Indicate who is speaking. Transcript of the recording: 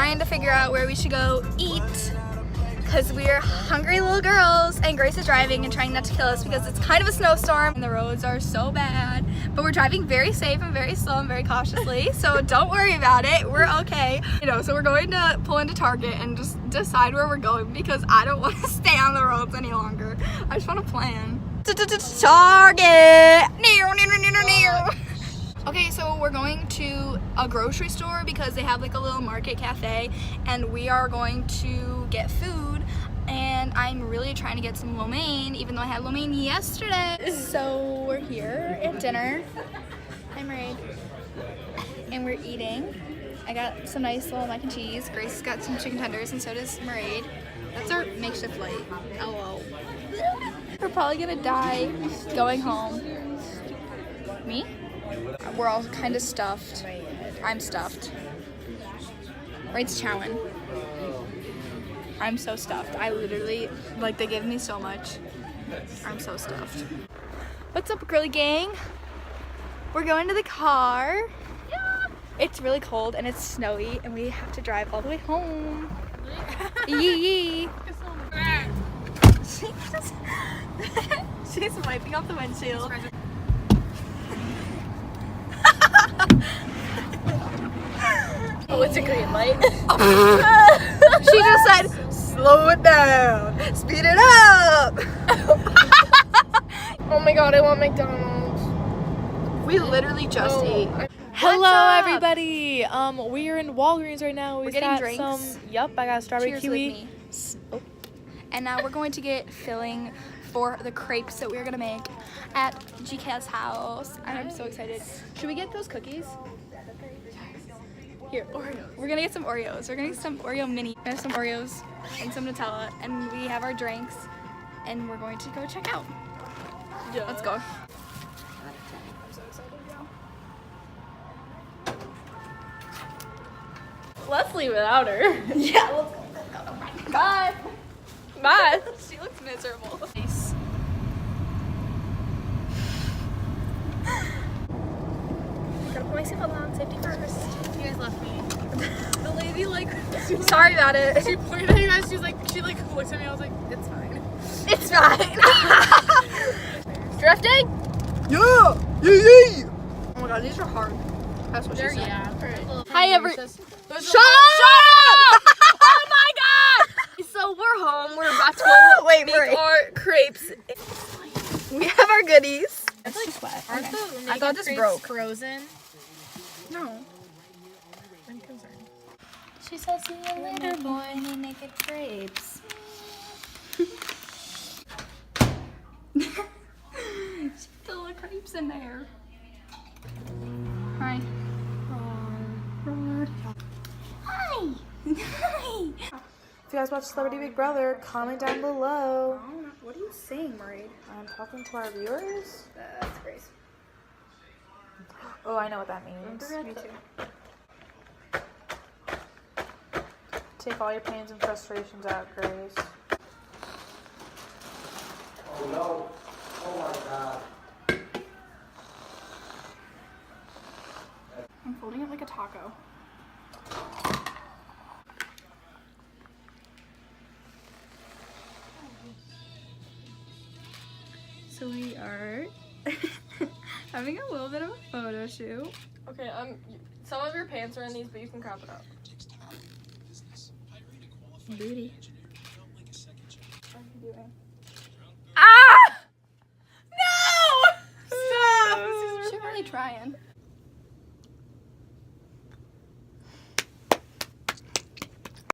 Speaker 1: trying to figure out where we should go eat because we're hungry little girls, and Grace is driving and trying not to kill us because it's kind of a snowstorm and the roads are so bad. But we're driving very safe and very slow and very cautiously, so don't worry about it. We're okay. You know, so we're going to pull into Target and just decide where we're going because I don't want to stay on the roads any longer. I just want to plan. Target! Okay, so we're going to a grocery store because they have like a little market cafe, and we are going to get food, and I'm really trying to get some lo mein, even though I had lo mein yesterday. So we're here at dinner. I'm Raid. And we're eating. I got some nice little mac and cheese. Grace got some chicken tenders, and so does Maraid. That's our makeshift light. LOL. We're probably gonna die going home. Me? We're all kind of stuffed. I'm stuffed. Raid's chowing. I'm so stuffed. I literally, like, they gave me so much. I'm so stuffed. What's up, girly gang? We're going to the car. Yeah. It's really cold and it's snowy and we have to drive all the way home. Yee. She's wiping off the windshield. Oh, it's a green light. She just said, slow it down, speed it up.
Speaker 2: Oh my god, I want McDonald's.
Speaker 1: We literally just ate.
Speaker 3: Hello everybody. We are in Walgreens right now.
Speaker 1: We're getting drinks.
Speaker 3: I got a strawberry
Speaker 1: Cheers
Speaker 3: kiwi.
Speaker 1: with me. And now we're going to get filling for the crepes that we're gonna make at GK's house. I'm so excited. Should we get those cookies? Here, Oreos. We're gonna get some Oreos. We're gonna get some Oreo mini. We have some Oreos and some Nutella, and we have our drinks, and we're going to go check out. Yeah. Let's go. I'm so excited, y'all.
Speaker 3: Let's leave without her.
Speaker 1: Yeah, let's go. Bye.
Speaker 3: Bye.
Speaker 1: She looks miserable.
Speaker 2: Gotta put my seatbelt on, safety first. You guys left me.
Speaker 1: The lady, like, sorry about it.
Speaker 2: She pointed at you guys, she looked at me, I was like, it's fine.
Speaker 1: It's fine. Drifting?
Speaker 4: Yeah! Yeah!
Speaker 1: Oh my god, these are hard. That's what she said.
Speaker 2: Yeah.
Speaker 1: Hi, Shut up! Oh my god! So we're home. We're about to make our crepes. We have our goodies.
Speaker 2: It's like sweat. Aren't the
Speaker 1: I thought this broke.
Speaker 2: frozen?
Speaker 1: No.
Speaker 2: I'm concerned.
Speaker 1: She says, see you later, boy. We make it crepes. She filled the crepes in there. Hi. Hi. Hi.
Speaker 3: If you guys watch Celebrity Big Brother, comment down below.
Speaker 1: What are you saying, Marie?
Speaker 3: I'm talking to our viewers.
Speaker 1: That's Grace.
Speaker 3: Oh, I know what that means.
Speaker 1: Me too.
Speaker 3: Take all your pains and frustrations out, Grace.
Speaker 4: Oh no. Oh my god.
Speaker 1: I'm folding it like a taco. So we are having a little bit of a photo shoot.
Speaker 2: Okay, some of your pants are in these, but you can crop it up.
Speaker 1: Booty. What are you doing? Ah! No! Stop! She's really trying.